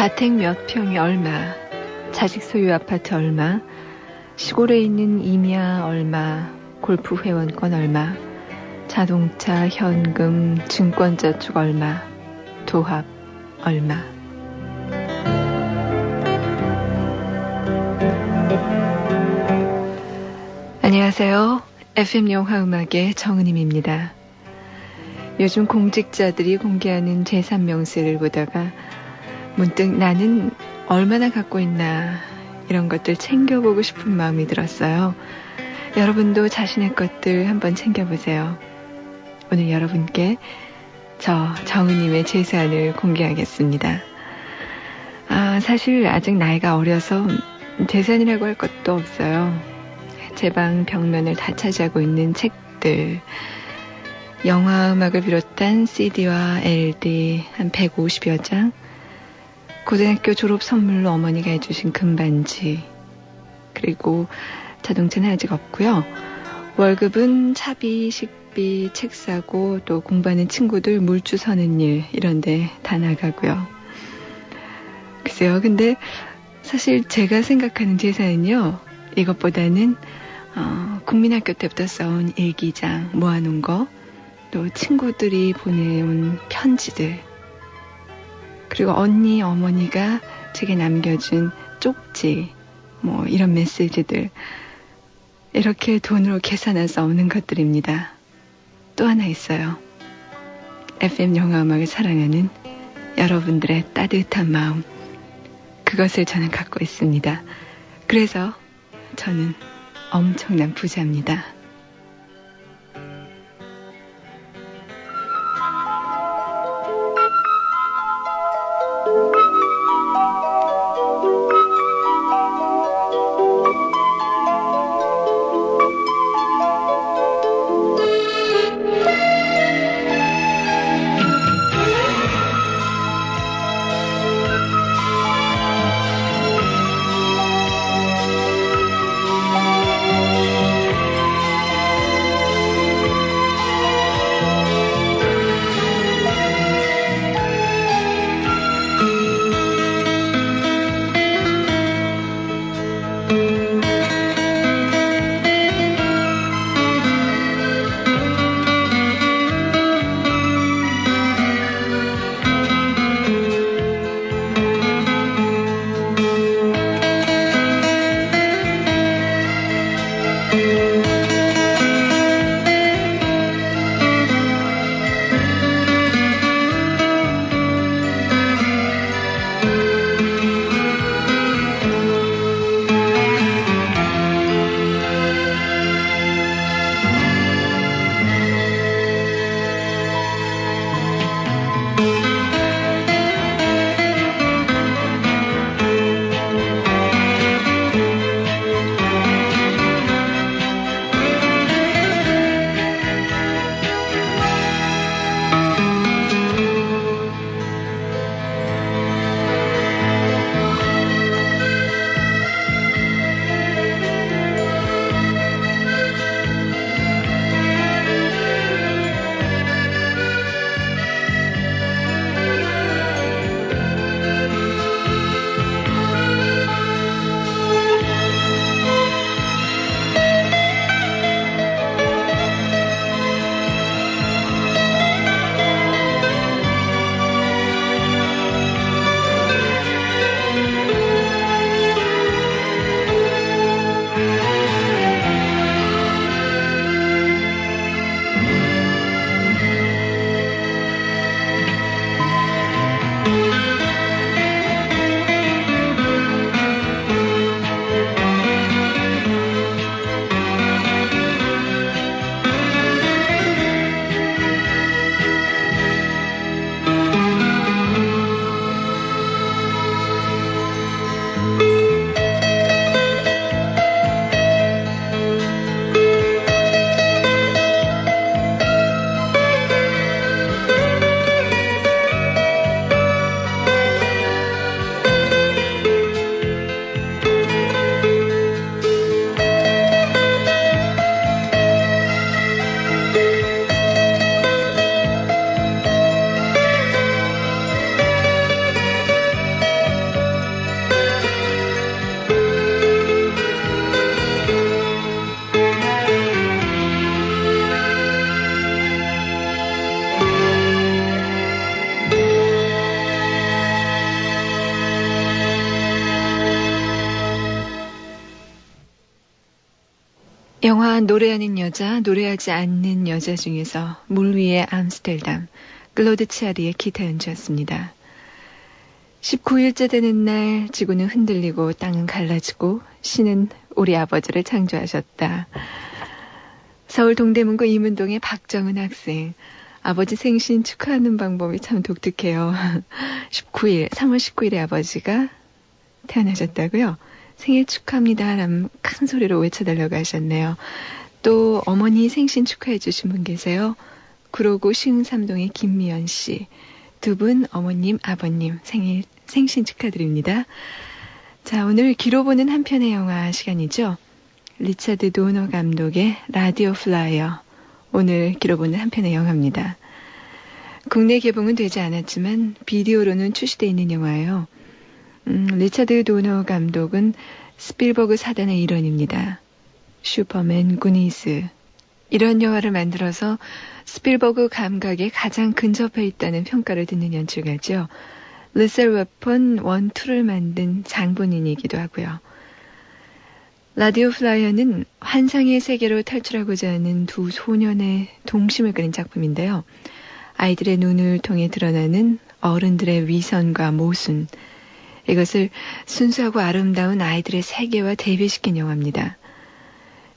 자택 몇 평이 얼마, 자식 소유 아파트 얼마, 시골에 있는 임야 얼마, 골프 회원권 얼마, 자동차, 현금, 증권저축 얼마, 도합 얼마. 안녕하세요. FM 영화음악의 정은임입니다. 요즘 공직자들이 공개하는 재산명세를 보다가 문득 나는 얼마나 갖고 있나 이런 것들 챙겨보고 싶은 마음이 들었어요. 여러분도 자신의 것들 한번 챙겨보세요. 오늘 여러분께 저 정은님의 재산을 공개하겠습니다. 사실 아직 나이가 어려서 재산이라고 할 것도 없어요. 제 방 벽면을 다 차지하고 있는 책들, 영화 음악을 비롯한 CD와 LD 한 150여 장, 고등학교 졸업 선물로 어머니가 해주신 금반지, 그리고 자동차는 아직 없고요. 월급은 차비, 식비, 책 사고 또 공부하는 친구들 물주 서는 일 이런 데 다 나가고요. 글쎄요. 근데 사실 제가 생각하는 재산은요. 이것보다는 국민학교 때부터 써온 일기장 모아놓은 거, 또 친구들이 보내온 편지들, 그리고 언니, 어머니가 제게 남겨준 쪽지, 이런 메시지들, 이렇게 돈으로 계산할 수 없는 것들입니다. 또 하나 있어요. FM 영화음악을 사랑하는 여러분들의 따뜻한 마음, 그것을 저는 갖고 있습니다. 그래서 저는 엄청난 부자입니다. 노래하는 여자, 노래하지 않는 여자 중에서 물 위의 암스테르담, 클로드 치아리의 기타 연주였습니다. 19일째 되는 날 지구는 흔들리고 땅은 갈라지고 신은 우리 아버지를 창조하셨다. 서울 동대문구 이문동의 박정은 학생. 아버지 생신 축하하는 방법이 참 독특해요. 3월 19일에 아버지가 태어나셨다고요? 생일 축하합니다. 라면 큰 소리로 외쳐달라고 하셨네요. 또 어머니 생신 축하해 주신 분 계세요. 구로구 시흥삼동의 김미연 씨. 두 분 어머님, 아버님 생신 축하드립니다. 자, 오늘 귀로 보는 한 편의 영화 시간이죠. 리차드 도너 감독의 라디오 플라이어. 오늘 귀로 보는 한 편의 영화입니다. 국내 개봉은 되지 않았지만 비디오로는 출시되어 있는 영화예요. 리차드 도너 감독은 스필버그 사단의 일원입니다. 슈퍼맨, 구니즈 이런 영화를 만들어서 스필버그 감각에 가장 근접해 있다는 평가를 듣는 연출가죠. 리셀 웨폰 1, 2를 만든 장본인이기도 하고요. 라디오 플라이어는 환상의 세계로 탈출하고자 하는 두 소년의 동심을 그린 작품인데요. 아이들의 눈을 통해 드러나는 어른들의 위선과 모순, 이것을 순수하고 아름다운 아이들의 세계와 대비시킨 영화입니다.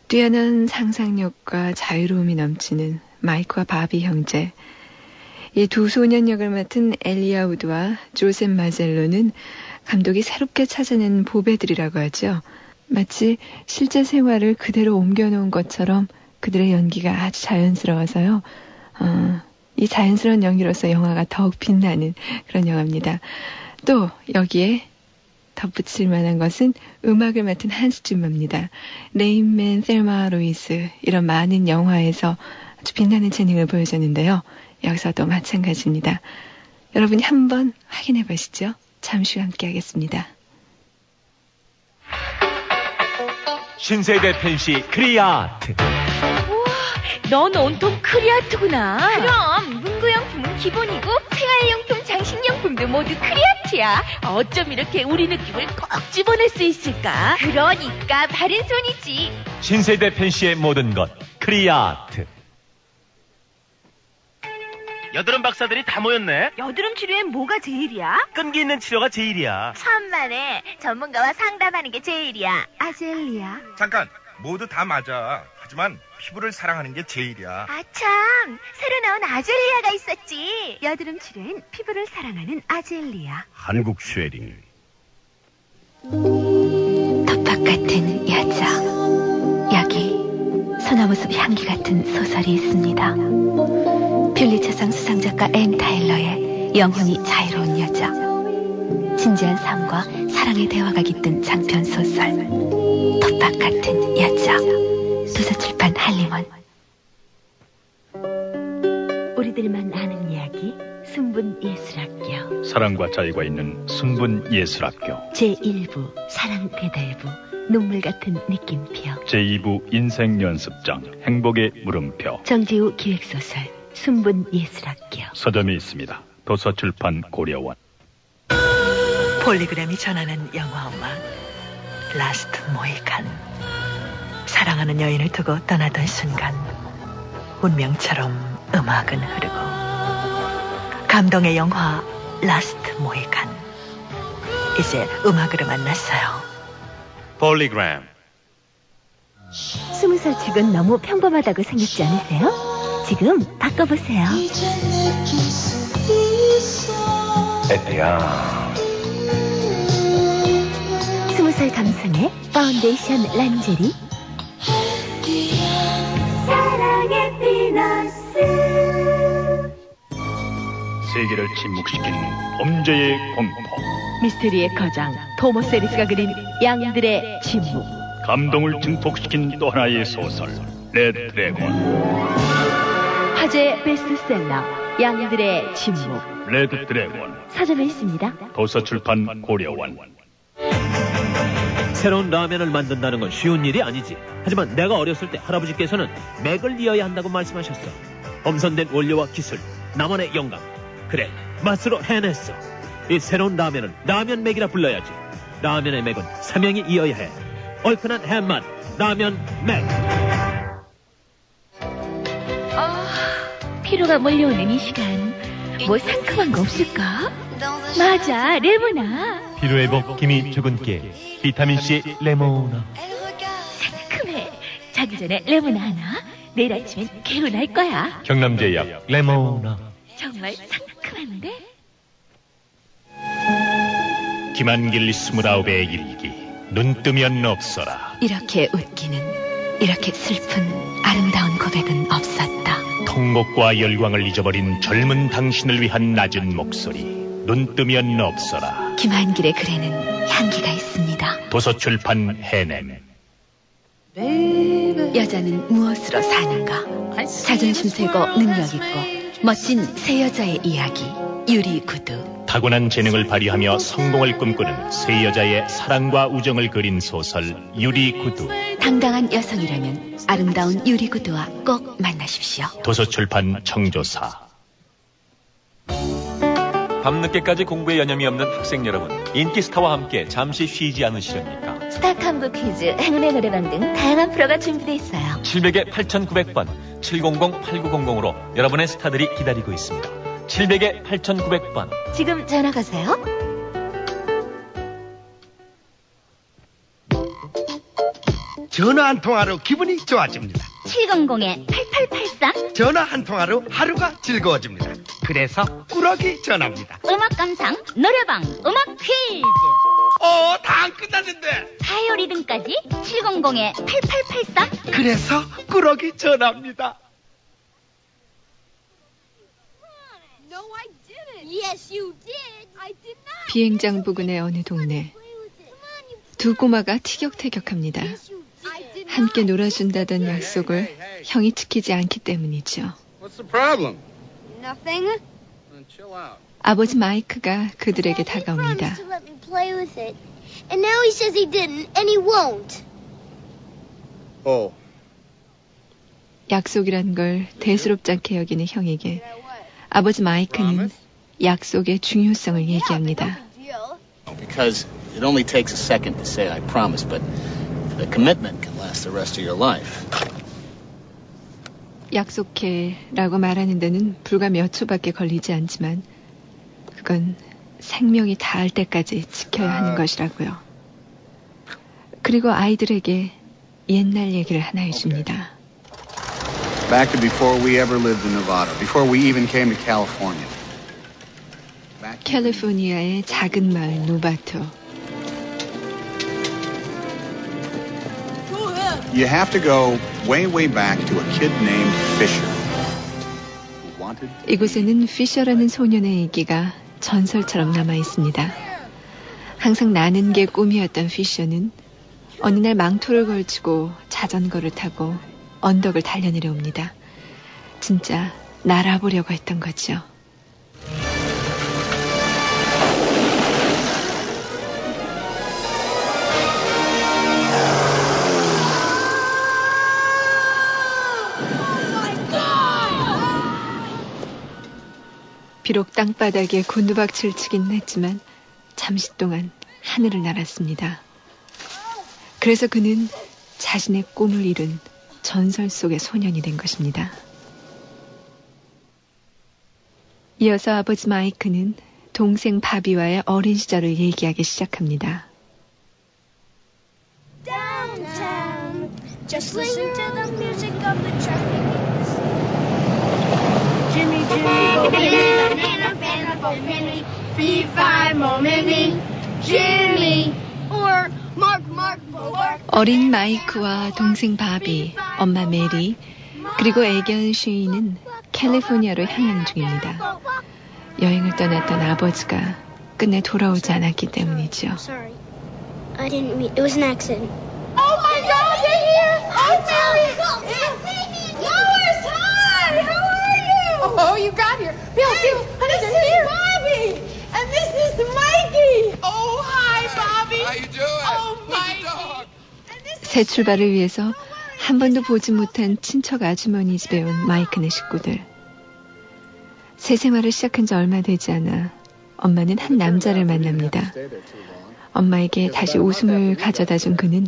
뛰어난 상상력과 자유로움이 넘치는 마이크와 바비 형제, 이 두 소년 역을 맡은 엘리아 우드와 조셉 마젤로는 감독이 새롭게 찾아낸 보배들이라고 하죠. 마치 실제 생활을 그대로 옮겨놓은 것처럼 그들의 연기가 아주 자연스러워서요. 이 자연스러운 연기로서 영화가 더욱 빛나는 그런 영화입니다. 또 여기에 덧붙일 만한 것은 음악을 맡은 한스 짐머입니다. 레인맨, 셀마 로이스 이런 많은 영화에서 아주 빛나는 재능을 보여줬는데요. 여기서도 마찬가지입니다. 여러분이 한번 확인해 보시죠. 잠시 후 함께 하겠습니다. 신세대 펜시 크리아트. 우와, 넌 온통 크리아트구나. 그럼 문구용품은 기본이고 생활용품, 장식용품도 모두 크리아트야. 어쩜 이렇게 우리 느낌을 콕 집어낼 수 있을까? 그러니까 바른 손이지. 신세대 펜시의 모든 것 크리아트. 여드름 박사들이 다 모였네. 여드름 치료엔 뭐가 제일이야? 끈기 있는 치료가 제일이야. 천만에 전문가와 상담하는 게 제일이야. 아젤리야. 잠깐, 모두 다 맞아. 하지만 피부를 사랑하는 게 제일이야. 아 참, 새로 나온 아젤리아가 있었지. 여드름 치료엔 피부를 사랑하는 아젤리아. 한국 쉐링. 톱밥 같은 여자. 여기 소나무숲 향기 같은 소설이 있습니다. 퓰리처상 수상작가 앤 타일러의 영혼이 자유로운 여자. 진지한 삶과 사랑의 대화가 깃든 장편 소설 톱밥 같은 여자. 도서출판 한림원. 우리들만 아는 이야기 순분예술학교 사랑과 자유가 있는 순분예술학교 제1부 사랑배달부 눈물 같은 느낌표 제2부 인생연습장 행복의 물음표 정지우 기획소설 순분예술학교 서점이 있습니다. 도서출판 고려원. 폴리그램이 전하는 영화음악 라스트 모이칸. 사랑하는 여인을 두고 떠나던 순간 운명처럼 음악은 흐르고 감동의 영화 라스트 모이칸. 이제 음악으로 만났어요. 폴리그램. 20살 측은 너무 평범하다고 생각지 않으세요? 지금 바꿔보세요. 에피아. 20살 감성의 파운데이션 란제리. 사랑의 피너스. 세계를 침묵시킨 범죄의 공포. 미스테리의 거장 토머스 에리스가 그린 양들의 침묵. 감동을 증폭시킨 또 하나의 소설 레드 드래곤. 화제 베스트셀러 양들의 침묵. 레드 드래곤. 서점에 있습니다. 도서출판 고려원. 새로운 라면을 만든다는 건 쉬운 일이 아니지. 하지만 내가 어렸을 때 할아버지께서는 맥을 이어야 한다고 말씀하셨어. 엄선된 원료와 기술, 나만의 영감. 그래, 맛으로 해냈어. 이 새로운 라면은 라면 맥이라 불러야지. 라면의 맥은 삼형이 이어야 해. 얼큰한 햄맛, 라면 맥. 피로가 몰려오는 이 시간 뭐 상큼한 거 없을까? 맞아, 레모나. 피로회복 기미 주근깨 비타민C 레모나. 상큼해. 자기 전에 레모나 하나. 내일 아침엔 개운할 거야. 경남제약 레모나. 정말 상큼한데? 김한길 29의 일기. 눈 뜨면 없어라. 이렇게 웃기는, 이렇게 슬픈 아름다운 고백은 없었다. 통곡과 열광을 잊어버린 젊은 당신을 위한 낮은 목소리. 눈 뜨면 없어라. 김한길의 글에는 향기가 있습니다. 도서출판 해냄. 여자는 무엇으로 사는가? 자존심 세고 능력 있고 멋진 새 여자의 이야기. 유리구두. 타고난 재능을 발휘하며 성공을 꿈꾸는 새 여자의 사랑과 우정을 그린 소설 유리구두. 당당한 여성이라면 아름다운 유리구두와 꼭 만나십시오. 도서출판 청조사. 밤늦게까지 공부에 여념이 없는 학생 여러분, 인기 스타와 함께 잠시 쉬지 않으시렵니까? 스타탐구 퀴즈, 행운의 노래방 등 다양한 프로가 준비되어 있어요. 700에 8900번, 700-8900으로 여러분의 스타들이 기다리고 있습니다. 700에 8900번. 지금 전화 가세요. 전화 한 통화로 기분이 좋아집니다. 700-8883. 전화 한 통화로 하루가 즐거워집니다. 그래서 꾸러기 전화입니다. 음악 감상, 노래방, 음악 퀴즈. 다 안 끝났는데. 바이오 리듬까지 700-8883. 그래서 꾸러기 전화입니다. 비행장 부근의 어느 동네. 두 꼬마가 티격태격합니다. 함께 놀아준다던 약속을 형이 지키지 않기 때문이죠. 아버지 마이크가 그들에게 다가옵니다. 약속이란 걸 대수롭지 않게 여기는 형에게 아버지 마이크는 약속의 중요성을 얘기합니다. Because it only takes a second to say I promise, but the commitment can last the rest of your life. 약속해라고 말하는 데는 불과 몇 초밖에 걸리지 않지만 그건 생명이 닿을 때까지 지켜야 하는 것이라고요. 그리고 아이들에게 옛날 얘기를 하나 해줍니다. Back to before we ever lived in Nevada, before we even came to California. 캘리포니아의 작은 마을 노바토. You have to go way, way back to a kid named Fisher. 이곳에는 피셔라는 소년의 얘기가 전설처럼 남아 있습니다. 항상 나는 게 꿈이었던 피셔는 어느 날 망토를 걸치고 자전거를 타고 언덕을 달려내려옵니다. 진짜 날아보려고 했던 거죠. 비록 땅바닥에 곤두박질 치긴 했지만 잠시 동안 하늘을 날았습니다. 그래서 그는 자신의 꿈을 이룬 전설 속의 소년이 된 것입니다. 이어서 아버지 마이크는 동생 바비와의 어린 시절을 얘기하기 시작합니다. Downtown, just listen to the music of the traffic. Jimmy, Jimmy, Fee-Fi, Mo-Mini, Jimmy, or Mark, 어린 마이크와 동생 바비, 엄마 메리, 그리고 애견 쉐이는 캘리포니아로 향하는 중입니다. 여행을 떠났던 아버지가 끝내 돌아오지 않았기 때문이죠. Sorry, I didn't mean. It was an accident. Oh my God, they're here! Oh, Billy! Lois, hi! How are you? Oh, you got here. Bill, honey, this is Bobby, and this is Mikey. Oh, hi, Bobby. How you doing? Oh, Mikey. 새 출발을 위해서 한 번도 보지 못한 친척 아주머니 집에 온 마이크네 식구들. 새 생활을 시작한 지 얼마 되지 않아 엄마는 한 남자를 만납니다. 엄마에게 다시 웃음을 가져다 준 그는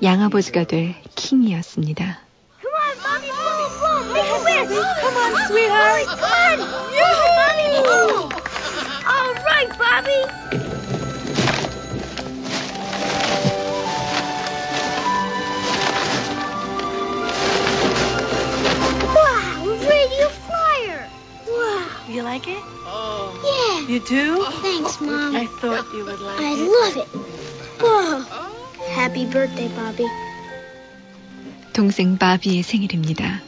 양아버지가 될 킹이었습니다. Come on, Bobby, boom, boom. Make a wish. Bobby. Come on, sweetheart. Come on. Yeah, Bobby. All right, Bobby. Wow, a radio flyer. Wow. You like it? Yeah. You do? Thanks, Mom. I thought you would like I it. love it. Whoa. Happy birthday, Bobby. 동생 바비의 생일입니다.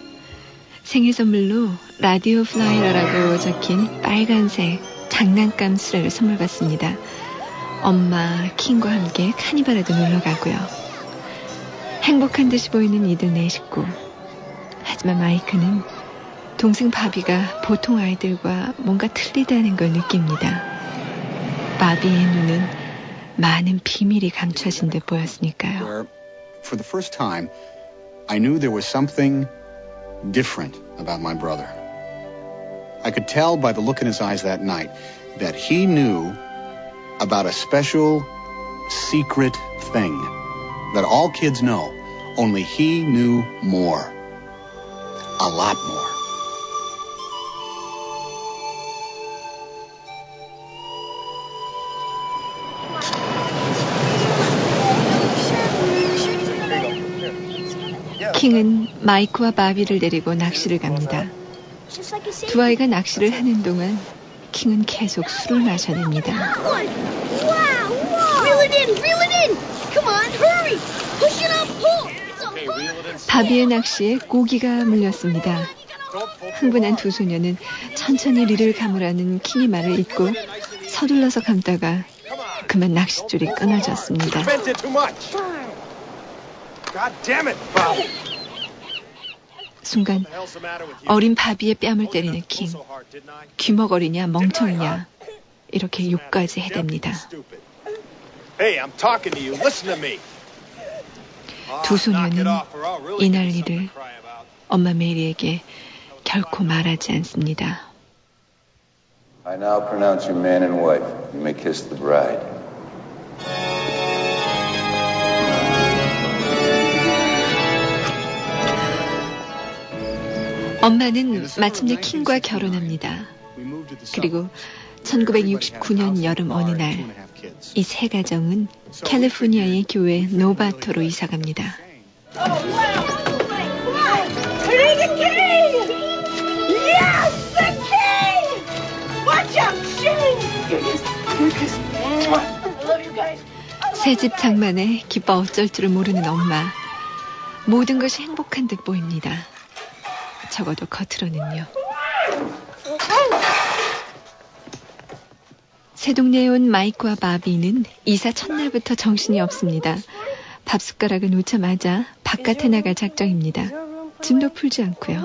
생일 선물로 라디오 플라이어라고 적힌 빨간색 장난감 수레를 선물 받습니다. 엄마, 킹과 함께 카니발에도 놀러 가고요. 행복한 듯이 보이는 이들 네 식구. 하지만 마이크는 동생 바비가 보통 아이들과 뭔가 틀리다는 걸 느낍니다. 바비의 눈은 많은 비밀이 감춰진 듯 보였으니까요. For the first time, I knew there was something different about my brother. I could tell by the look in his eyes that night that he knew about a special, secret thing that all kids know, only he knew more. A lot more. 킹은 마이크와 바비를 데리고 낚시를 갑니다. 두 아이가 낚시를 하는 동안 킹은 계속 술을 마셔냅니다. Reel it in, reel it in. Come on, hurry. Push it up, pull. 바비의 낚시에 고기가 물렸습니다. 흥분한 두 소녀는 천천히 리를 감으라는 킹의 말을 잊고 서둘러서 감다가 그만 낚싯줄이 끊어졌습니다. 순간 어린 바비의 뺨을 때리는 킹. 귀머거리냐 멍청이냐 이렇게 욕까지 해댑니다. 두 소녀는 이날 일을 엄마 메리에게 결코 말하지 않습니다. I now pronounce you man and wife. You may kiss the bride. 엄마는 마침내 킹과 결혼합니다. 그리고 1969년 여름 어느 날 이 세 가정은 캘리포니아의 교회 노바토로 이사갑니다. 새집 장만에 기뻐 어쩔 줄을 모르는 엄마. 모든 것이 행복한 듯 보입니다. 적어도 겉으로는요. 새 동네에 온 마이크와 바비는 이사 첫날부터 정신이 없습니다. 밥숟가락을 놓자마자 바깥에 나갈 작정입니다. 짐도 풀지 않고요.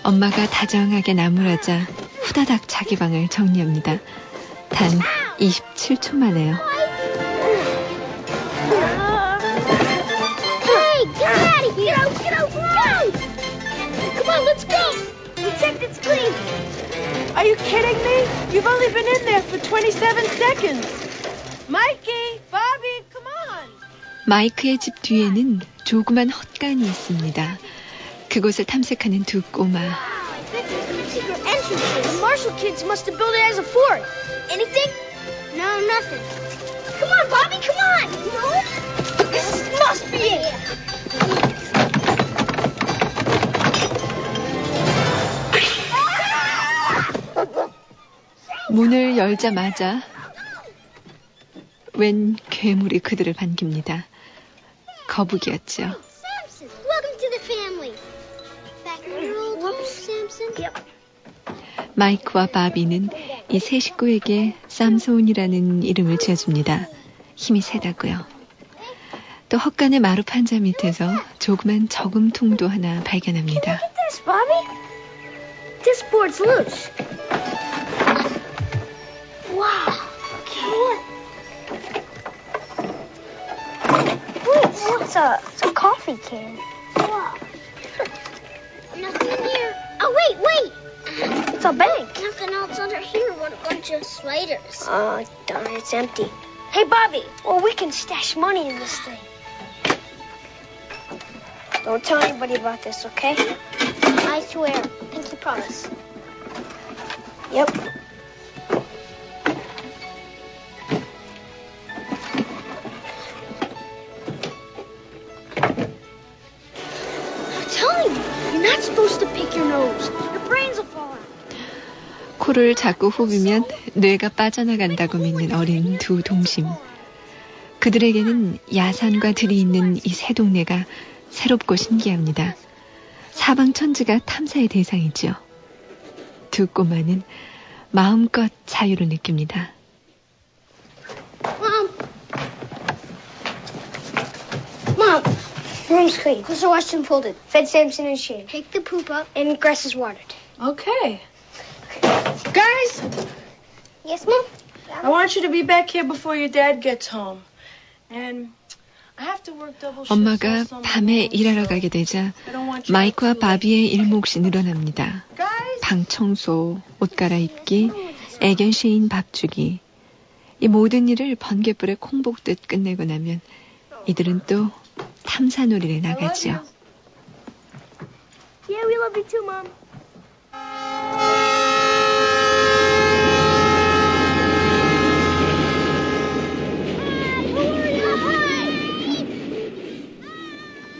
엄마가 다정하게 나무라자 후다닥 자기 방을 정리합니다. 단 27초 만에요. Get out of here! Get out! Go! Come on, let's go! We checked it's clean. Are you kidding me? You've only been in there for 27 seconds. Mikey, Bobby, come on. 마이크의 집 뒤에는 조그만 헛간이 있습니다. 그곳을 탐색하는 두 꼬마. This is the secret entrance. The Marshall kids must have built it as a fort. Anything? No, nothing. Come on, Bobby, come on! No? This must be it! 문을 열자마자 웬 괴물이 그들을 반깁니다. 거북이였죠. Samson, welcome to the family. Back in your old home, Samson. 마이크와 바비는 이 세 식구에게 쌈소운이라는 이름을 지어줍니다. 힘이 세다고요. 또 헛간의 마루 판자 밑에서 조그만 저금통도 하나 발견합니다. Look at this, Bobby. This board's loose. Wow. Wait, it's a coffee can. Wow. Nothing in here. Oh, wait. It's a bank. Nothing else under here. What a bunch of spiders. Oh, darn, it's empty. Hey, Bobby. Well, we can stash money in this thing. Don't tell anybody about this, okay? I swear. Pinky promise. Yep. I'm telling you, you're not supposed to pick your nose. Your brains will fall out. 코를 자꾸 후비면 뇌가 빠져나간다고 믿는 어린 두 동심. 그들에게는 야산과 들이 있는 이 새 동네가 새롭고 신기합니다. 사방천지가 탐사의 대상이죠. 두 꼬마는 마음껏 자유를 느낍니다. Mom, room's clean. Clothes are washed and folded. Fed Samson and Shane. Take the poop up and grass is watered. Okay. Guys, Yes, Mom? I want you to be back here before your dad gets home. And I have to work double shifts. 엄마가 밤에 일하러 가게 되자 마이크와 바비의 일몫이 늘어납니다. 방 청소, 옷 갈아입기, 애견 쉐인 밥 주기. 이 모든 일을 번갯불에 콩 볶듯 끝내고 나면 이들은 또 탐사놀이를 나가지요. Yeah, we love you too, Mom.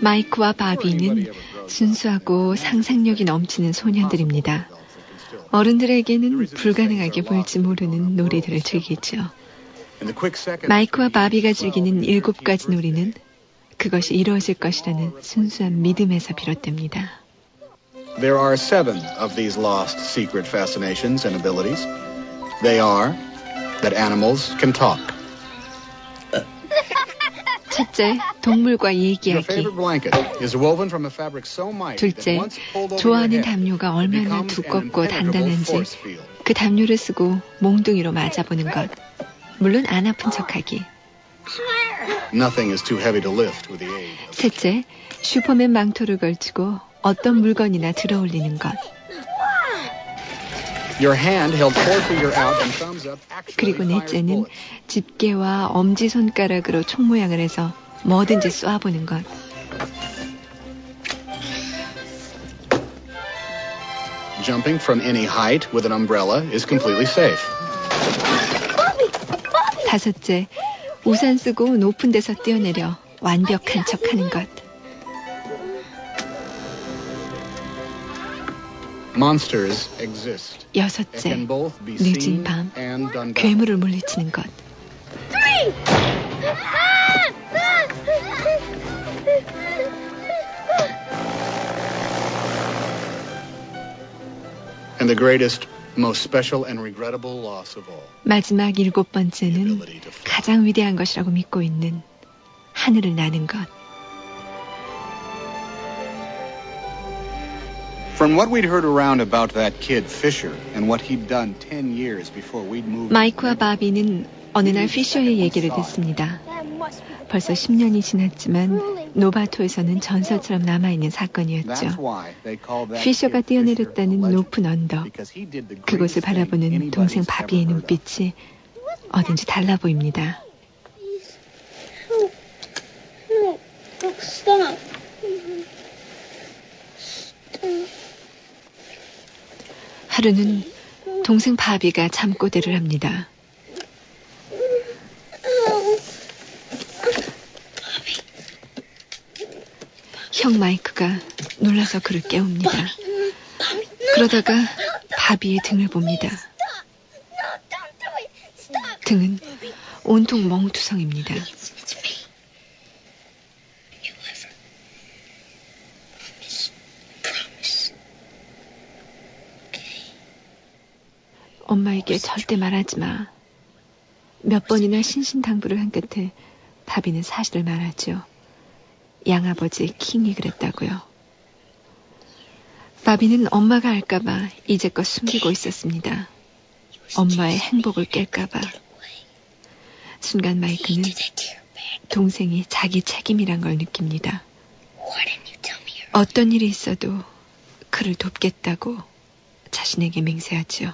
마이크와 바비는 순수하고 상상력이 넘치는 소년들입니다. 어른들에게는 불가능하게 보일지 모르는 놀이들을 즐기죠. 마이크와 바비가 즐기는 7가지 놀이는 그것이 이루어질 것이라는 순수한 믿음에서 비롯됩니다. There are 7 of these lost secret fascinations and abilities. They are that animals can talk. 첫째, 동물과 얘기하기. 둘째, 좋아하는 담요가 얼마나 두껍고 단단한지 그 담요를 쓰고 몽둥이로 맞아보는 것. 물론 안 아픈 척하기. 셋째, 슈퍼맨 망토를 걸치고 어떤 물건이나 들어올리는 것. 그리고 넷째는 집게와 엄지손가락으로 총 모양을 해서 뭐든지 쏘아보는 것. Jumping from any height with an umbrella is completely safe. 다섯째, 우산 쓰고 높은 데서 뛰어내려 완벽한 척하는 것. Monsters exist. 여섯째, 늦은 밤 괴물을 물리치는 것. And the greatest, most special and regrettable loss of all. 마지막 7번째는 가장 위대한 것이라고 믿고 있는 하늘을 나는 것. From what we'd heard around about that kid Fisher and what he'd done 10 years before we'd moved. 마이크와 바비는 어느 날 피셔의 얘기를 듣습니다. 벌써 10년이 지났지만 노바토에서는 전설처럼 남아있는 사건이었죠. 피셔가 뛰어내렸다는 높은 언덕. 그곳을 바라보는 동생 바비의 눈빛이 어딘지 달라 보입니다. 하루는 동생 바비가 잠꼬대를 합니다. 형 마이크가 놀라서 그를 깨웁니다. 그러다가 바비의 등을 봅니다. 등은 온통 멍투성입니다. 엄마에게 절대 말하지 마. 몇 번이나 신신당부를 한 끝에 바비는 사실을 말하죠. 양아버지 킹이 그랬다고요. 바비는 엄마가 알까봐 이제껏 숨기고 있었습니다. 엄마의 행복을 깰까봐. 순간 마이크는 동생이 자기 책임이란 걸 느낍니다. 어떤 일이 있어도 그를 돕겠다고 자신에게 맹세하죠.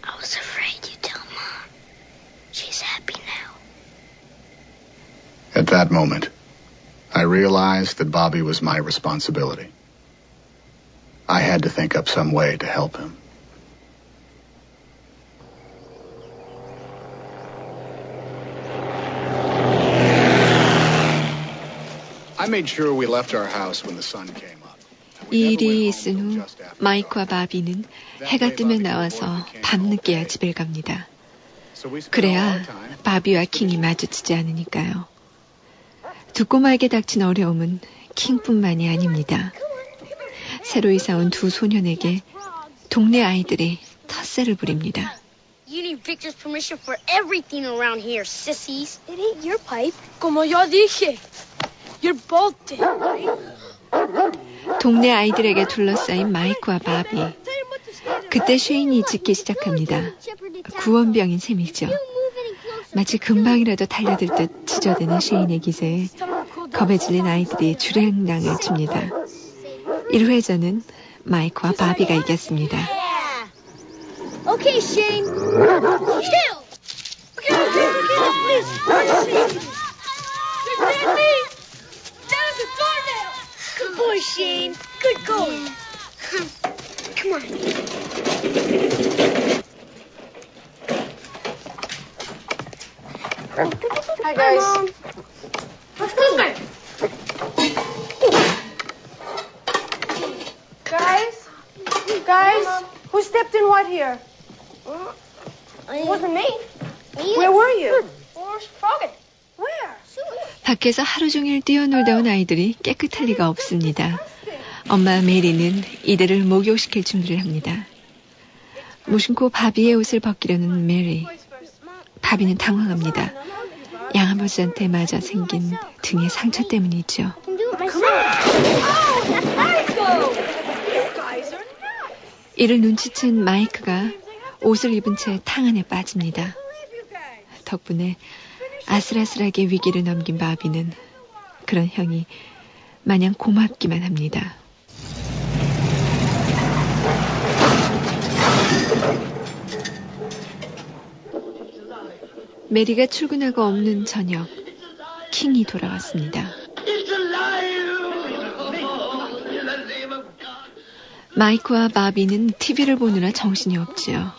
I was afraid you'd tell Mom. She's happy now. At that moment, I realized that Bobby was my responsibility. I had to think up some way to help him. I made sure we left our house when the sun came up. 이 일이 있은 후 마이크와 바비는 해가 뜨면 나와서 밤늦게야 집에 갑니다. 그래야 바비와 킹이 마주치지 않으니까요. 두 꼬마에게 닥친 어려움은 킹뿐만이 아닙니다. 새로 이사온 두 소년에게 동네 아이들이 텃세를 부립니다. You need Victor's permission for everything around here, sissies. It ain't your pipe. Como yo dije, you're both dead, right? 동네 아이들에게 둘러싸인 마이크와 바비. 그때 쉐인이 짖기 시작합니다. 구원병인 셈이죠. 마치 금방이라도 달려들 듯 짖어대는 쉐인의 기세에 겁에 질린 아이들이 주랭랑을 칩니다. 1회전은 마이크와 바비가 이겼습니다. Okay, Shane. Chill. Okay, please. You're dead meat. That is a tornado. Good boy, Shane. Good going. Come on. Hi, guys. Hi, Mom. Excuse me. Guys, who stepped in what here? It wasn't me. Where were you? Where's Froggy? Where? 밖에서 하루 종일 뛰어놀다 온 아이들이 깨끗할 리가 없습니다. 엄마 메리는 이들을 목욕시킬 준비를 합니다. 무심코 바비의 옷을 벗기려는 메리. 바비는 당황합니다. 양아버지한테 맞아 생긴 등의 상처 때문이죠. 이를 눈치챈 마이크가 옷을 입은 채 탕 안에 빠집니다. 덕분에 아슬아슬하게 위기를 넘긴 바비는 그런 형이 마냥 고맙기만 합니다. 메리가 출근하고 없는 저녁, 킹이 돌아왔습니다. 마이크와 바비는 TV를 보느라 정신이 없지요.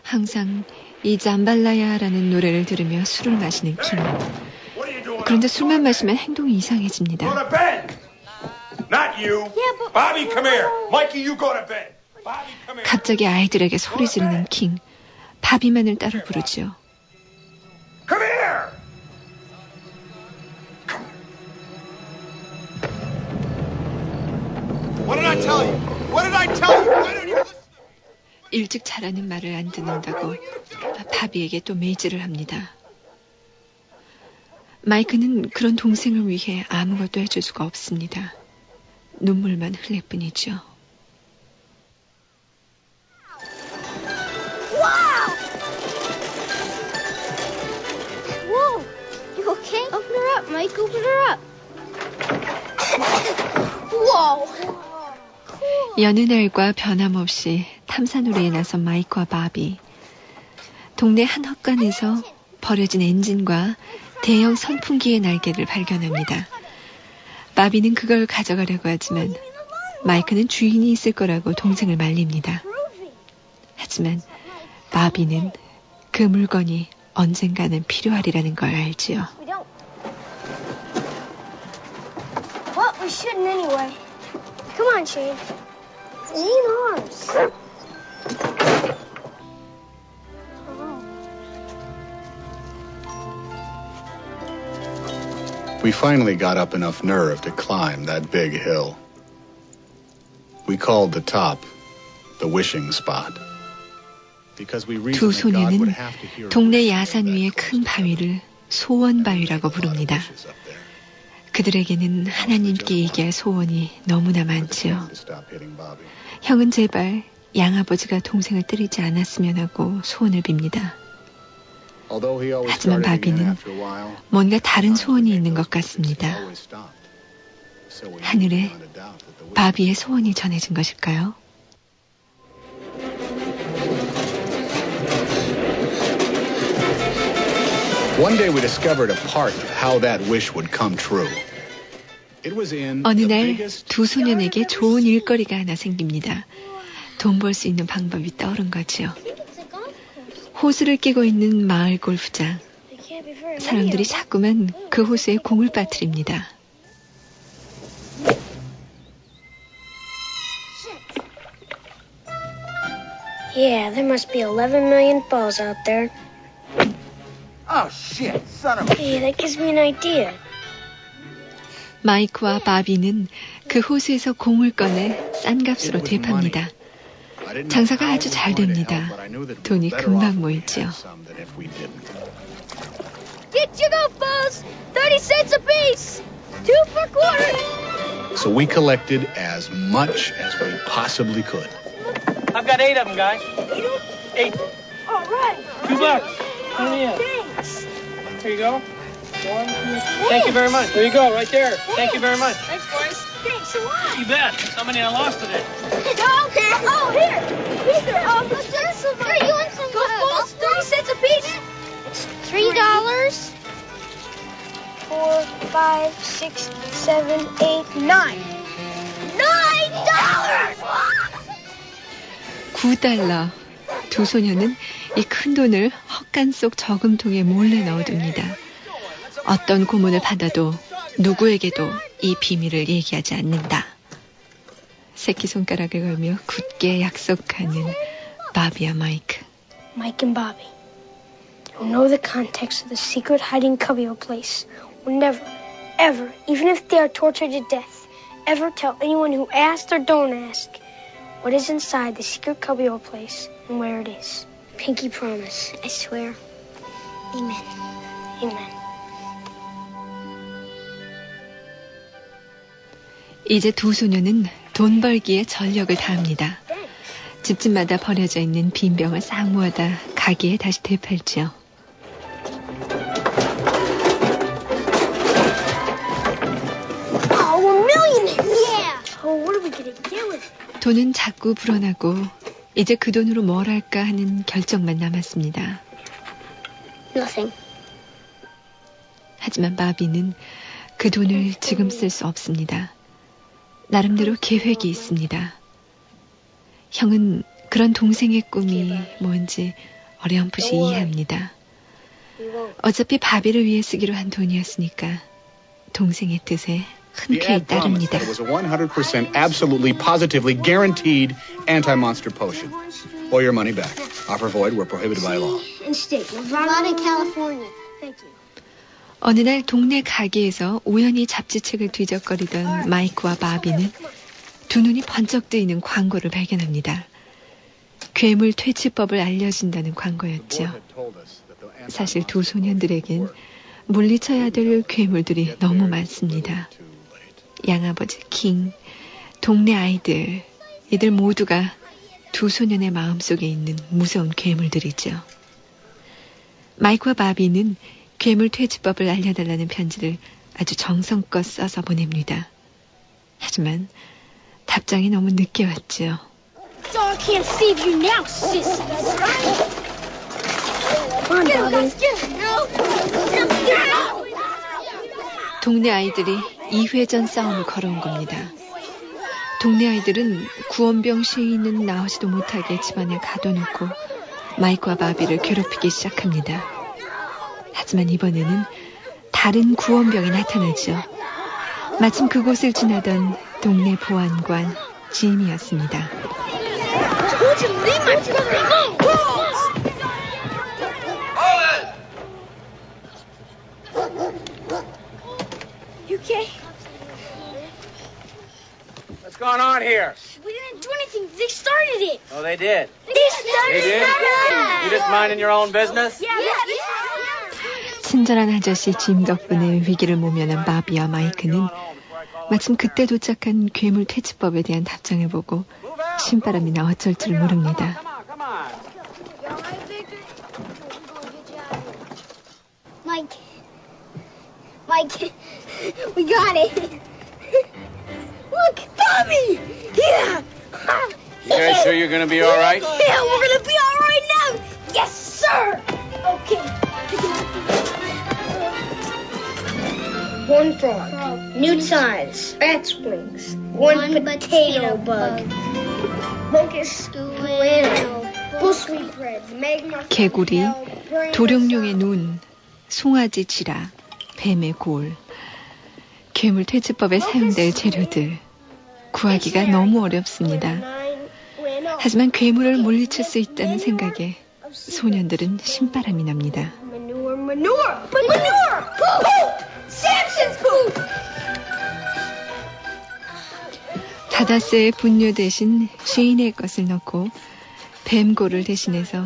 항상 이 잠발라야라는 노래를 들으며 술을 마시는 킹. 그런데 술만 마시면 행동이 이상해집니다. Not you. Bobby, come here. Mikey, you go to bed. Bobby, come here. 갑자기 아이들에게 소리 지르는 킹. 바비만을 따로 부르죠. Come here. What did I tell you? What did I tell you? Why don't you listen? 일찍 자라는 말을 안 듣는다고 바비에게 또 매질을 합니다. 마이크는 그런 동생을 위해 아무것도 해줄 수가 없습니다. 눈물만 흘릴 뿐이죠. Wow! Whoa! You okay? Open her up, Mike. Open her up. Whoa! 여느 날과 변함없이 탐사놀이에 나선 마이크와 바비. 동네 한 헛간에서 버려진 엔진과 대형 선풍기의 날개를 발견합니다. 바비는 그걸 가져가려고 하지만 마이크는 주인이 있을 거라고 동생을 말립니다. 하지만 바비는 그 물건이 언젠가는 필요하리라는 걸 알지요. Well, we shouldn't anyway. Come on, Shane. Lean arms. We finally got up enough nerve to climb that big hill. We called the top the wishing spot. 두 소녀는 동네 야산 위의 큰 바위를 소원바위라고 부릅니다. 그들에게는 하나님께 얘기할 소원이 너무나 많지요. 형은 제발 양아버지가 동생을 때리지 않았으면 하고 소원을 빕니다. 하지만 바비는 뭔가 다른 소원이 있는 것 같습니다. 하늘에 바비의 소원이 전해진 것일까요? One day we discovered a part of how that wish would come true. It was in 어느 the 날 biggest 두 소년에게 좋은 일거리가 하나 생깁니다. 돈 벌 수 있는 방법이 떠오른 거지요. 호수를 끼고 있는 마을 골프장. 사람들이 자꾸만 그 호수에 공을 빠뜨립니다. Yeah, there must be 11 million balls out there. Oh, shit, son of a... Hey, that gives me an idea. 마이크와 바비는 그 호수에서 공을 꺼내 싼 값으로 되팝니다. 장사가 아주 잘 됩니다. 돈이 금방 모이지요. Get your golf balls! 30 cents apiece! 2 for quarter! So we collected as much as we possibly could. I've got 8 of them, guys. 8. All right. $2. Thanks. Here you go. 1, 2. Thank you very much. There you go, right there. Thank you very much. Thanks, boys. Thanks a lot. You bet. Somebody I lost today. Oh, here. Here, you want some golf balls? 30 cents apiece. It's $3. 4, 5, 6, 7, 8, 9. $9! $9. 두 소녀는 이 큰 돈을 헛간 속 저금통에 몰래 넣어둡니다. 어떤 고문을 받아도 누구에게도 이 비밀을 얘기하지 않는다. 새끼손가락을 걸며 굳게 약속하는 바비와 마이크. Mike and Bobby, who know the context of the secret hiding cubbyhole place, will never, ever, even if they are tortured to death, ever tell anyone who asks or don't ask what is inside the secret cubbyhole place and where it is. Pinky promise. I swear. Amen. Amen. 이제 두 소녀는 돈 벌기에 전력을 다합니다. 집집마다 버려져 있는 빈 병을 싹 모아다 가게에 다시 되팔지요. Oh, we're millionaires! Yeah! Oh, what are we gonna do with it? 돈은 자꾸 불어나고 이제 그 돈으로 뭘 할까 하는 결정만 남았습니다. Nothing. 하지만 바비는 그 돈을 지금 쓸 수 없습니다. 나름대로 계획이 있습니다. 형은 그런 동생의 꿈이 뭔지 어렴풋이 이해합니다. 어차피 바비를 위해 쓰기로 한 돈이었으니까 동생의 뜻에 흔쾌히 따릅니다. It was a 100% absolutely positively guaranteed anti-monster potion. Or your money back. Offer void were prohibited by law. And state. Not in California. Thank you. 어느 날 동네 가게에서 우연히 잡지책을 뒤적거리던 마이크와 바비는 두 눈이 번쩍 뜨이는 광고를 발견합니다. 괴물 퇴치법을 알려준다는 광고였죠. 사실 두 소년들에겐 물리쳐야 될 괴물들이 너무 많습니다. 양아버지 킹, 동네 아이들, 이들 모두가 두 소년의 마음속에 있는 무서운 괴물들이죠. 마이크와 바비는 괴물 퇴치법을 알려달라는 편지를 아주 정성껏 써서 보냅니다. 하지만 답장이 너무 늦게 왔지요. Dog can't save you now, sis. Come on, Bobby. 동네 아이들이 2회전 싸움을 걸어온 겁니다. 동네 아이들은 구원병 시인은 나오지도 못하게 집안에 가둬놓고 마이크와 바비를 괴롭히기 시작합니다. 하지만 이번에는 다른 구원병이 나타나죠. 마침 그곳을 지나던 동네 보안관 짐이었습니다. You okay? What's going on here? We didn't do anything. They started it. Oh, they did. They started They did? it. You just minding your own business? Yeah. 친절한 아저씨 짐 덕분에 위기를 모면한 바비와 마이크는 마침 그때 도착한 괴물 퇴치법에 대한 답장을 보고 신바람이나 어쩔 줄 모릅니다. Mike, we got it. Look, Bobby! Yeah! You guys sure you're gonna be all right? Yeah, we're gonna be all right now! Yes, sir! Okay. frog, newt's eyes, bat's wings, one potato bug, locust guano, bullsweet bread, magma, 개구리, 도룡룡의 눈, 송아지 지라, 뱀의 골, 괴물 퇴치법에 사용될 재료들 구하기가 너무 어렵습니다. 하지만 괴물을 물리칠 수 있다는 생각에 소년들은 신바람이 납니다. 다다스의 분뇨 대신 쉐인의 것을 넣고 뱀골을 대신해서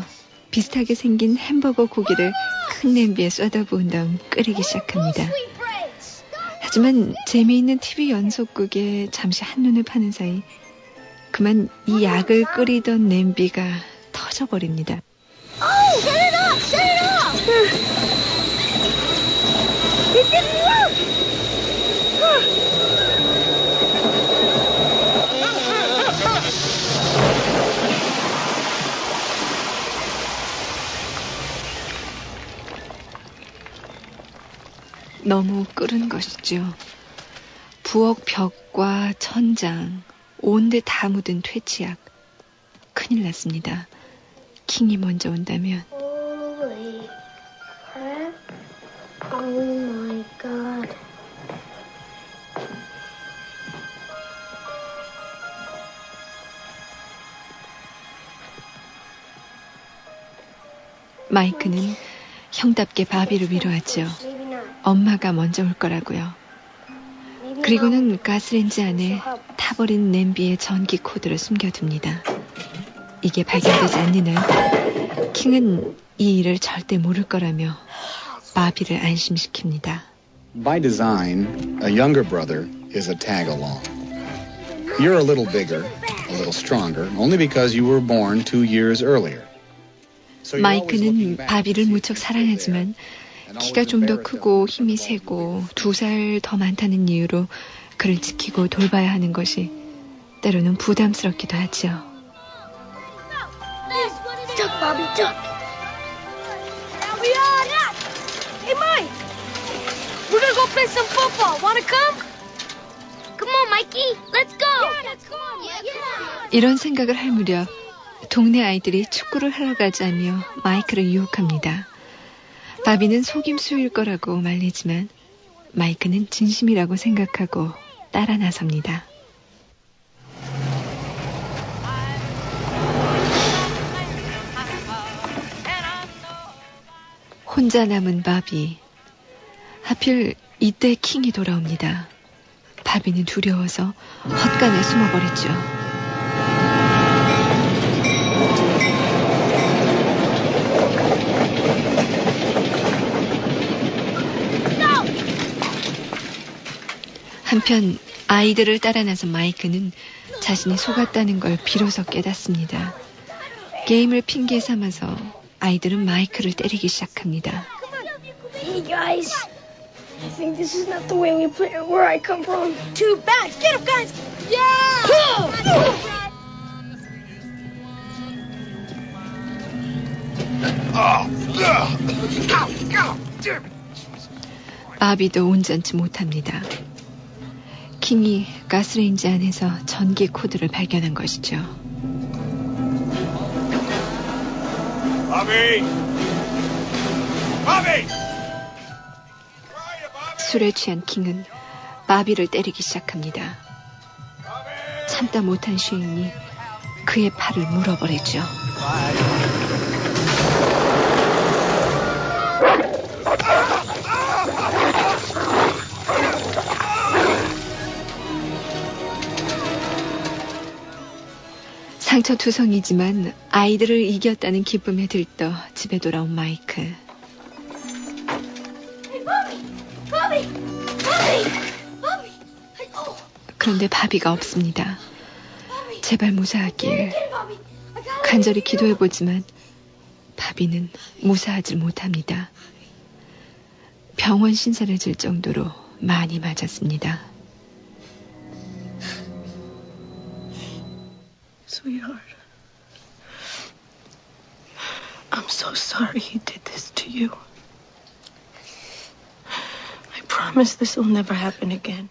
비슷하게 생긴 햄버거 고기를 큰 냄비에 쏟아부은 다음 끓이기 시작합니다. 하지만 재미있는 TV 연속극에 잠시 한눈을 파는 사이 그만 이 약을 끓이던 냄비가 터져버립니다. Oh, get it up! Set it up! It didn't work! 너무 끓은 것이죠. 부엌 벽과 천장, 온데 다 묻은 퇴치약. 큰일 났습니다. 킹이 먼저 온다면. Holy crap. Oh my god. 마이크는 형답게 바비를 위로하죠. 엄마가 먼저 올 거라고요. 그리고는 가스레인지 안에 타버린 냄비의 전기 코드를 숨겨둡니다. 이게 발견되지 않는 한 킹은 이 일을 절대 모를 거라며 바비를 안심시킵니다. By design, a younger brother is a tag-along. You're a little bigger, a little stronger, only because you were born 2 years earlier. 마이크는 바비를 무척 사랑하지만 키가 좀 더 크고 힘이 세고 2살 더 많다는 이유로 그를 지키고 돌봐야 하는 것이 때로는 부담스럽기도 하죠. Duck, Bobby, duck. Hey, Mike. We're gonna go play some football. Wanna come? Come on, Mikey. Let's go. 이런 생각을 할 무렵 동네 아이들이 축구를 하러 가자며 마이크를 유혹합니다. 바비는 속임수일 거라고 말리지만 마이크는 진심이라고 생각하고 따라 나섭니다. 혼자 남은 바비. 하필 이때 킹이 돌아옵니다. 바비는 두려워서 헛간에 숨어버리죠. 한편 아이들을 따라 나선 마이크는 자신이 속았다는 걸 비로소 깨닫습니다. 게임을 핑계 삼아서 아이들은 마이크를 때리기 시작합니다. Hey, guys. I think this is not the way we play it where I come from. Too bad. Get him, guys. 바비도 온전치 못합니다. 킹이 가스레인지 안에서 전기 코드를 발견한 것이죠. 바비! 바비! 술에 취한 킹은 바비를 때리기 시작합니다. 참다 못한 쉐인이 그의 팔을 물어버리죠. 상처투성이지만 아이들을 이겼다는 기쁨에 들떠 집에 돌아온 마이크. 그런데 바비가 없습니다. 제발 무사하길. 간절히 기도해보지만 바비는 무사하지 못합니다. 병원 신세를 질 정도로 많이 맞았습니다. Sweetheart, I'm so sorry he did this to you. I promise. promise this will never happen again.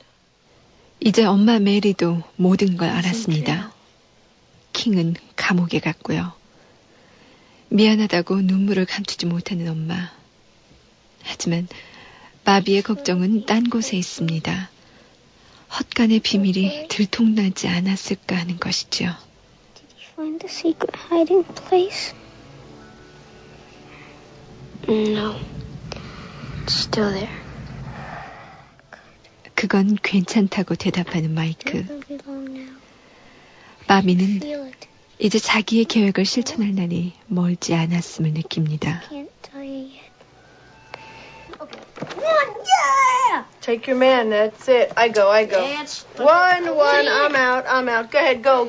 이제 엄마 메리도 모든 걸 알았습니다. 킹은 감옥에 갔고요. 미안하다고 눈물을 감추지 못하는 엄마. 하지만 바비의 걱정은 딴 곳에 있습니다. 헛간의 비밀이 들통나지 않았을까 하는 것이죠. Did you find the secret hiding place? No. It's still there. 그건 괜찮다고 대답하는 마이크. 바비는 이제 자기의 계획을 실천할 날이 멀지 않았음을 느낍니다. Take your man, that's it. I go. One, I'm out. Go ahead, go.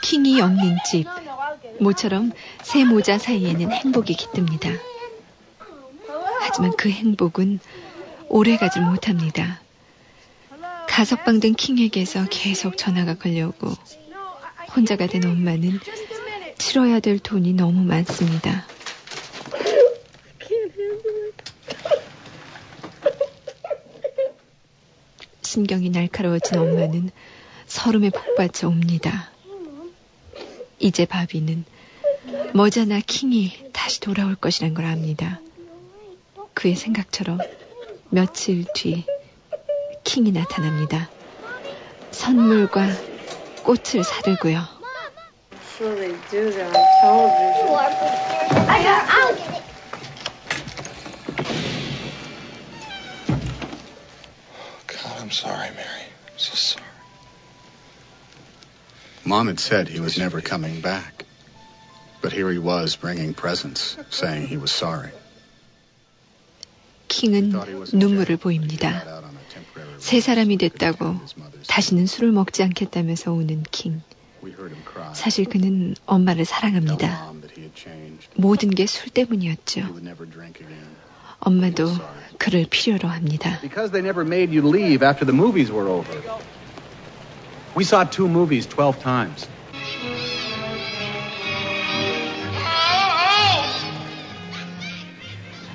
킹이 엮는 집. 모처럼 새 모자 사이에는 행복이 깃듭니다. 하지만 그 행복은 오래가지 못합니다. 가석방된 킹에게서 계속 전화가 걸려오고 혼자가 된 엄마는 치러야 될 돈이 너무 많습니다. 심경이 날카로워진 엄마는 서름에 폭받쳐 옵니다. 이제 바비는 머지않아 킹이 다시 돌아올 것이란 걸 압니다. 그의 생각처럼 며칠 뒤 킹이 나타납니다. 선물과 꽃을 사들고요. Sure they do that on television. I'll get it. God, I'm sorry, Mary. I'm so sorry. Mom had said he was never coming back. But here he was bringing presents, saying he was sorry. 킹은 눈물을 보입니다. 새 사람이 됐다고 다시는 술을 먹지 않겠다면서 우는 킹. 사실 그는 엄마를 사랑합니다. 모든 게 술 때문이었죠. 엄마도 그를 필요로 합니다. Because they never made you leave after the movies were over. We saw 2 movies 12 times.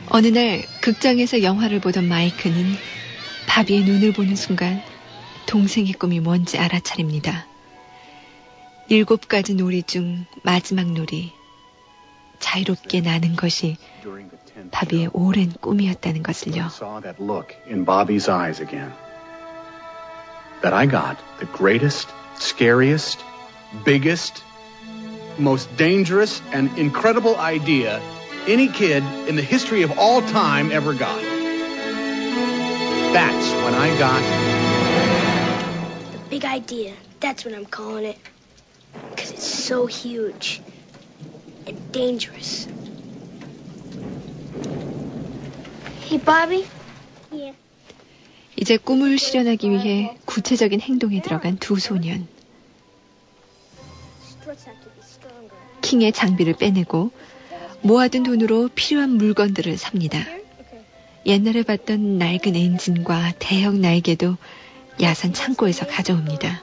어느 날 극장에서 영화를 보던 마이크는 바비의 눈을 보는 순간 동생의 꿈이 뭔지 알아차립니다. 7가지 놀이 중 마지막 놀이, 자유롭게 나는 것이 바비의 오랜 꿈이었다는 것을요. That look in Bobby's eyes again. That I got the greatest, scariest, biggest, most dangerous and incredible idea any kid in the history of all time ever got. That's when I got the big idea. That's what I'm calling it. Because it's so huge and dangerous. Hey, Bobby? Yeah. 이제 꿈을 실현하기 위해 구체적인 행동에 들어간 두 소년. 킹의 장비를 빼내고 모아둔 돈으로 필요한 물건들을 삽니다. 옛날에 봤던 낡은 엔진과 대형 날개도 야산 창고에서 가져옵니다.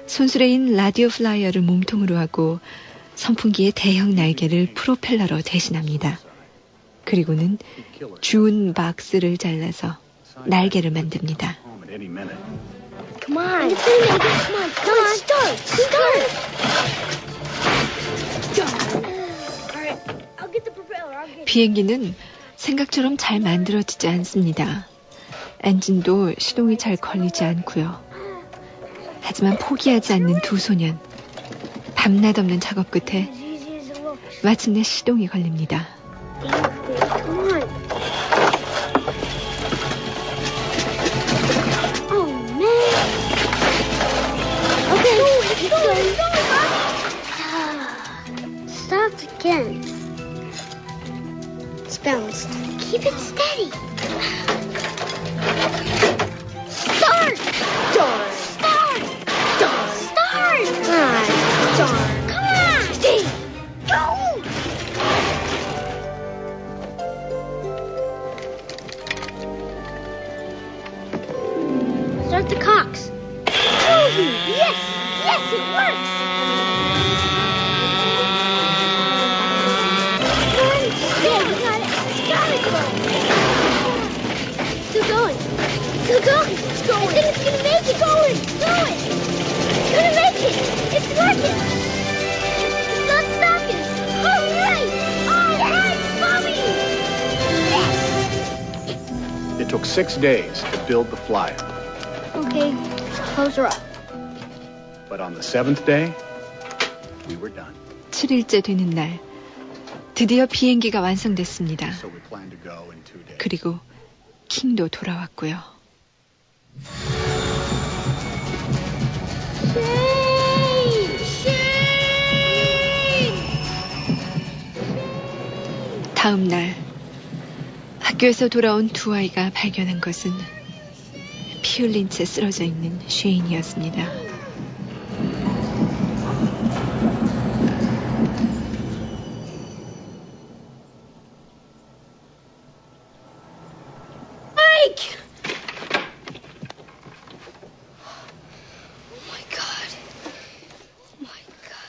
손수레인 라디오 플라이어를 몸통으로 하고 선풍기의 대형 날개를 프로펠러로 대신합니다. 그리고는 주운 박스를 잘라서 날개를 만듭니다. Come on. Come on, start. 비행기는 생각처럼 잘 만들어지지 않습니다. 엔진도 시동이 잘 걸리지 않고요. 하지만 포기하지 않는 두 소년. 밤낮 없는 작업 끝에 마침내 시동이 걸립니다. Start again. It's balanced. Keep it steady. Start! Darn! Start! Darn! Start! Darn! Come on! Stay! Go! Start the cocks. Yes! Yes, it works! Yeah, you got it. Got it. Do it! You're gonna make it! It's working! It's not stopping! All right, Bobby! It took 6 days to build the flyer. Okay, close her up. But on the 7th day, we were done. 7일째 되는 날, 드디어 비행기가 완성됐습니다. So we planned to go in 2 days. 그리고 킹도 돌아왔고요. 다음 날 학교에서 돌아온 두 아이가 발견한 것은 피 흘린 채 쓰러져 있는 쉐인이었습니다.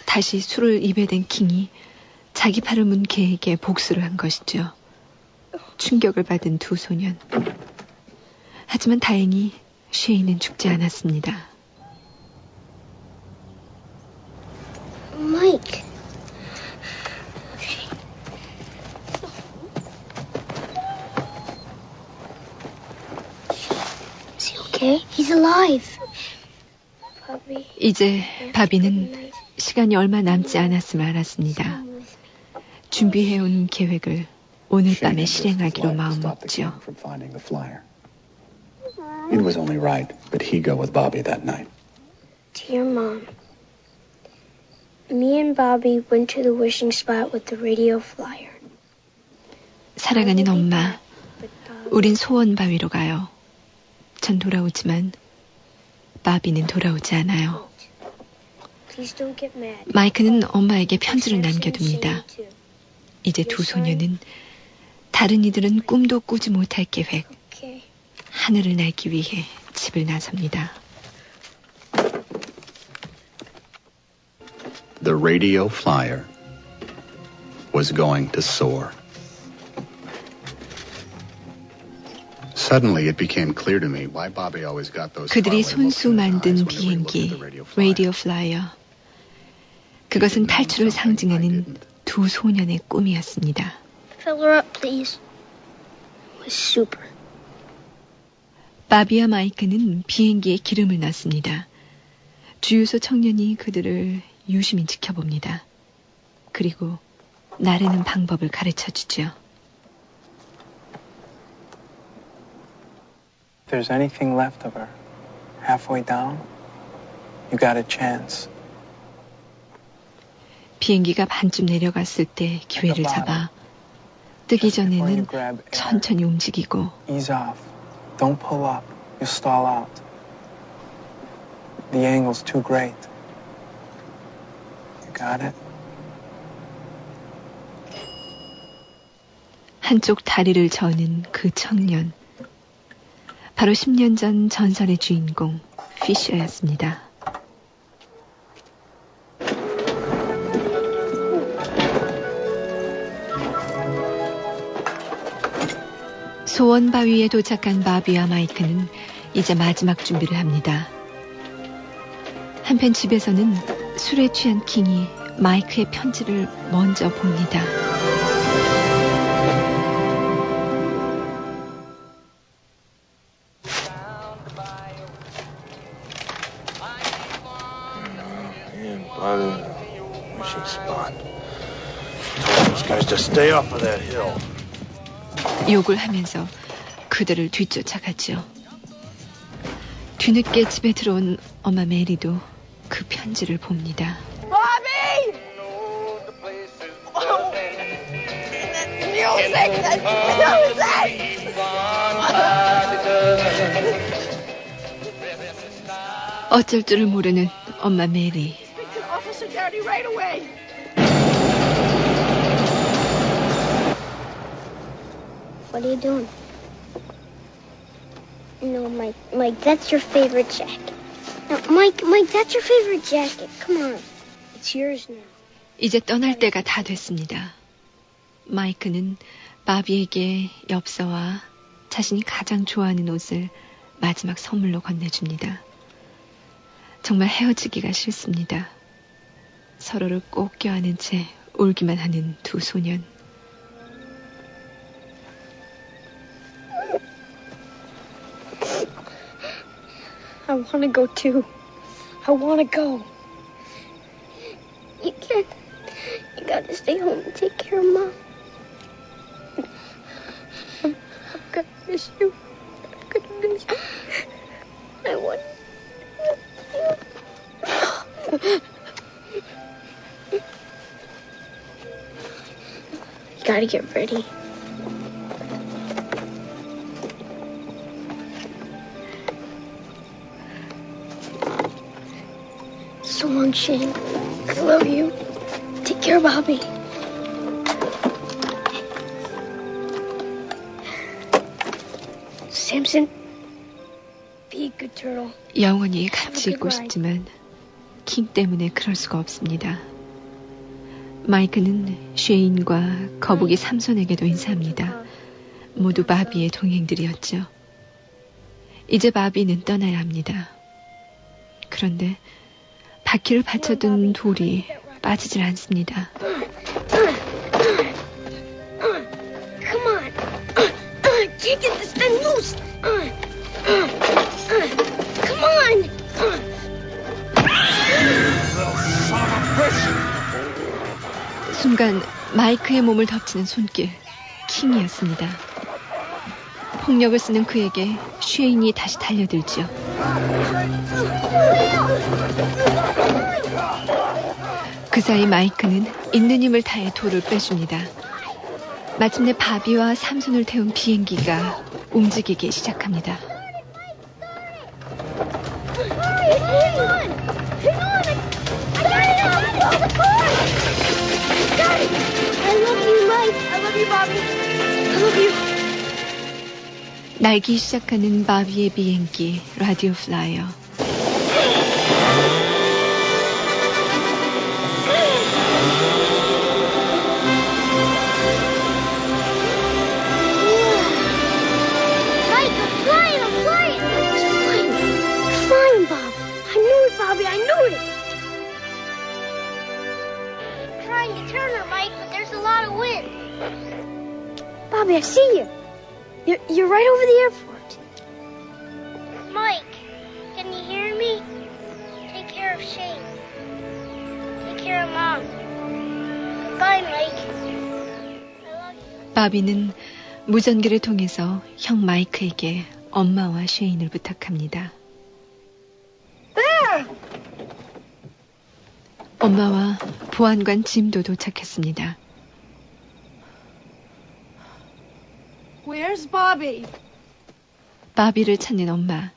다시 술을 입에 댄 킹이 자기 팔을 문 개에게 복수를 한 것이죠. 충격을 받은 두 소년. 하지만 다행히 쉐인은 죽지 않았습니다. Mike. Is he okay? He's alive. Bobby. 이제 바비는 시간이 얼마 남지 않았음을 알았습니다. 준비해온 계획을 오늘 밤에 실행하기로 마음먹지요. It was only right that he go with Bobby that night. Dear Mom, me and Bobby went to the wishing spot with the radio flyer. 사랑하는 엄마, 우린 소원 바위로 가요. 전 돌아오지만 바비는 돌아오지 않아요. 마이크는 엄마에게 편지를 남겨둡니다. 이제 두 소녀는 다른 이들은 꿈도 꾸지 못할 계획, 하늘을 날기 위해 집을 나섭니다. The radio flyer was going to soar. Suddenly it became clear to me why Bobby always got those. 그들이 손수 만든 비행기, 라디오 플라이어. 그것은 탈출을 상징하는 두 소년의 꿈이었습니다. Fill her up, please. It was super. 바비와 마이크는 비행기에 기름을 넣습니다. 주유소 청년이 그들을 유심히 지켜봅니다. 그리고 나르는 방법을 가르쳐주죠. If there's anything left of her, halfway down, you got a chance. 비행기가 반쯤 내려갔을 때 기회를 잡아 뜨기 전에는 천천히 움직이고 Ease off. Don't pull up. You stall out. The angle's too great. You got it? 한쪽 다리를 저는 그 청년. 바로 10년 전 전설의 주인공 피셔였습니다. 소원 바위에 도착한 바비와 마이크는 이제 마지막 준비를 합니다. 한편 집에서는 술에 취한 킹이 마이크의 편지를 먼저 봅니다. By the wishing spot. Told those guys to stay off of that hill. 욕을 하면서 그들을 뒤쫓아가죠. 뒤늦게 집에 들어온 엄마 메리도 그 편지를 봅니다. Bobby! Music! 어쩔 줄을 모르는 엄마 메리. Officer Daddy right away. What are you doing? No, Mike, that's your favorite jacket. No, Mike, that's your favorite jacket. Come on. It's yours now. 이제 떠날 때가 다 됐습니다. 마이크는 바비에게 엽서와 자신이 가장 좋아하는 옷을 마지막 선물로 건네줍니다. 정말 헤어지기가 싫습니다. 서로를 꼭 껴안은 채 울기만 하는 두 소년. I want to go too. I want to go. You can't. You got to stay home and take care of Mom. I'm gonna miss you. I'm gonna miss you. I want. You gotta get ready. So long, Shane. I love you. Take care, Bobby. Samson, be a good turtle. 영원히 같이 있고 싶지만 킹 때문에 그럴 수가 없습니다. 마이크는 쉐인과 거북이 삼손에게도 인사합니다. 모두 바비의 동행들이었죠. 이제 바비는 떠나야 합니다. 그런데 바퀴를 받쳐둔 돌이 빠지질 않습니다. Come on. Can't get this thing loose. Come on. 순간 마이크의 몸을 덮치는 손길, 킹이었습니다. 폭력을 쓰는 그에게 쉐인이 다시 달려들죠. 그 사이 마이크는 있는 힘을 다해 돌을 빼줍니다. 마침내 바비와 삼손을 태운 비행기가 움직이기 시작합니다. 날기 시작하는 바비의 비행기 라디오 플라이어. Bobby, I knew it! I'm trying to turn her, Mike, but there's a lot of wind. Bobby, I see you. You're right over the airport. Mike, can you hear me? Take care of Shane. Take care of Mom. Goodbye, Mike. I love you. 바비는 무전기를 통해서 형 마이크에게 엄마와 쉐인을 부탁합니다. 엄마와 보안관 짐도 도착했습니다. Where's Bobby? 바비를 찾는 엄마.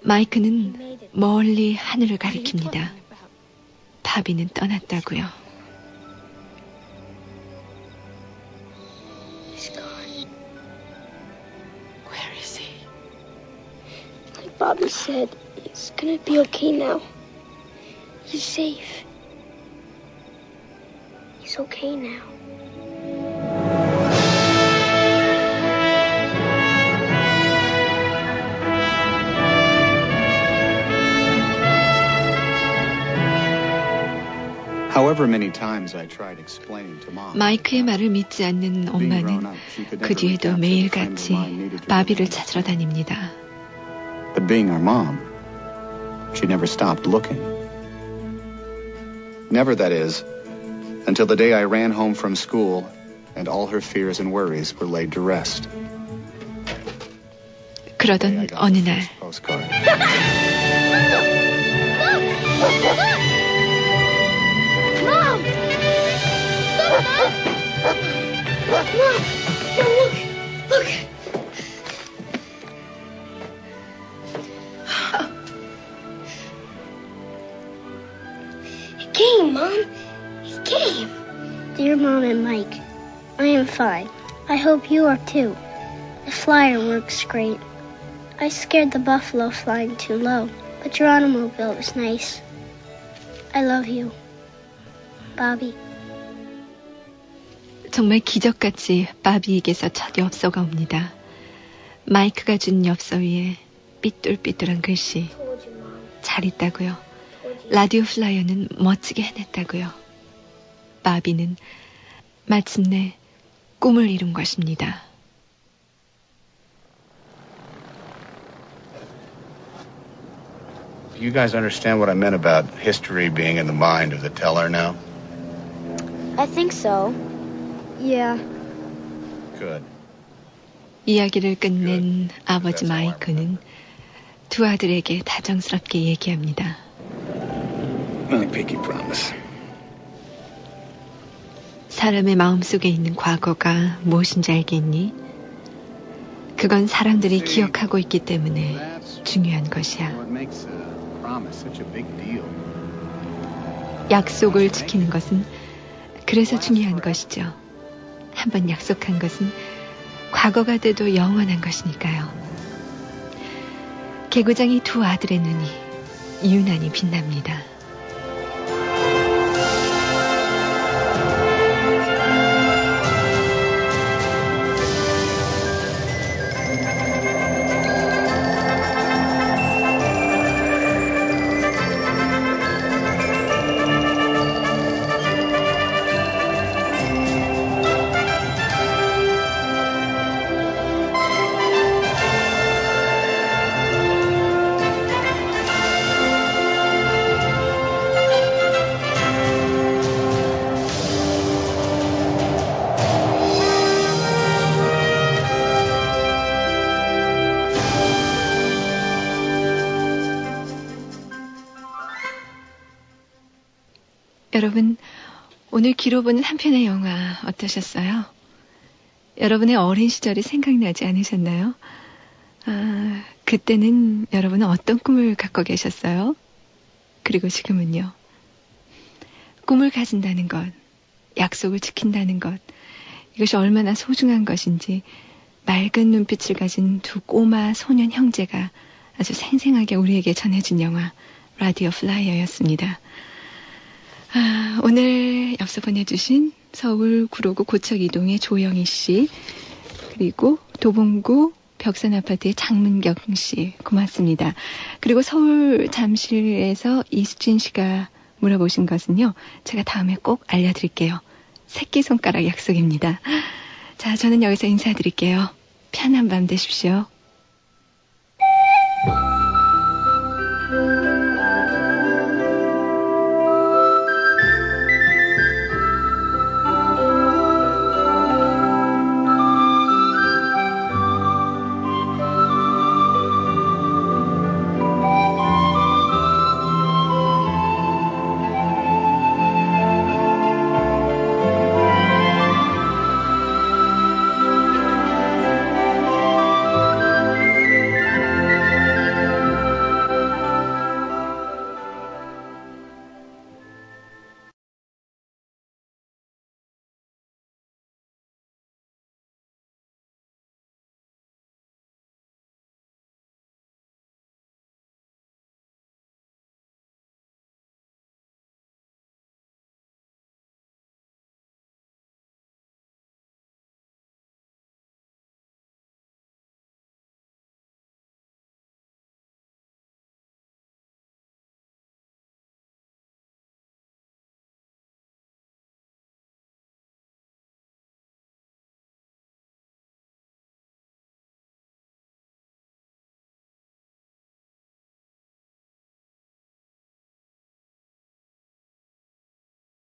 마이크는 멀리 하늘을 가리킵니다. 바비는 떠났다고요. He's gone. Where is he? Like Bobby said, it's gonna be okay now. He's safe. He's okay now. However many times I tried explaining to Mom. 마이크의 말을 믿지 않는 엄마는 그 뒤에도 매일같이 바비를 찾으러 다닙니다. But being our mom, she never stopped looking. Never, that is, until the day I ran home from school and all her fears and worries were laid to rest. 그러던 어느 날 Mom! Look, Mom! Mom! No, look! He came, Mom. He came. Dear Mom and Mike, I am fine. I hope you are too. The flyer works great. I scared the buffalo flying too low, but your automobile was nice. I love you. 바비. 정말 기적같이 바비에게서 첫 엽서가 옵니다. 마이크가 준 엽서 위에 삐뚤삐뚤한 글씨. 잘했다고요. 라디오 플라이어는 멋지게 해냈다고요. 바비는 마침내 꿈을 이룬 것입니다. Do you guys understand what I meant about history being in the mind of the teller now? I think so. Yeah. Good. 이야기를 끝낸 아버지 마이크는 두 아들에게 다정스럽게 얘기합니다. Only pinky promise. 사람의 마음속에 있는 과거가 무엇인지 알겠니? 그건 사람들이 기억하고 있기 때문에 중요한 것이야. 약속을 지키는 것은 그래서 중요한 것이죠. 한번 약속한 것은 과거가 돼도 영원한 것이니까요. 개구장이 두 아들의 눈이 유난히 빛납니다. 여러분, 오늘 귀로 보는 한 편의 영화 어떠셨어요? 여러분의 어린 시절이 생각나지 않으셨나요? 그때는 여러분은 어떤 꿈을 갖고 계셨어요? 그리고 지금은요? 꿈을 가진다는 것, 약속을 지킨다는 것, 이것이 얼마나 소중한 것인지 맑은 눈빛을 가진 두 꼬마 소년 형제가 아주 생생하게 우리에게 전해준 영화 라디오 플라이어였습니다. 오늘 엽서 보내주신 서울 구로구 고척이동의 조영희 씨, 그리고 도봉구 벽산아파트의 장문경 씨, 고맙습니다. 그리고 서울 잠실에서 이수진 씨가 물어보신 것은요, 제가 다음에 꼭 알려드릴게요. 새끼손가락 약속입니다. 자, 저는 여기서 인사드릴게요. 편한 밤 되십시오.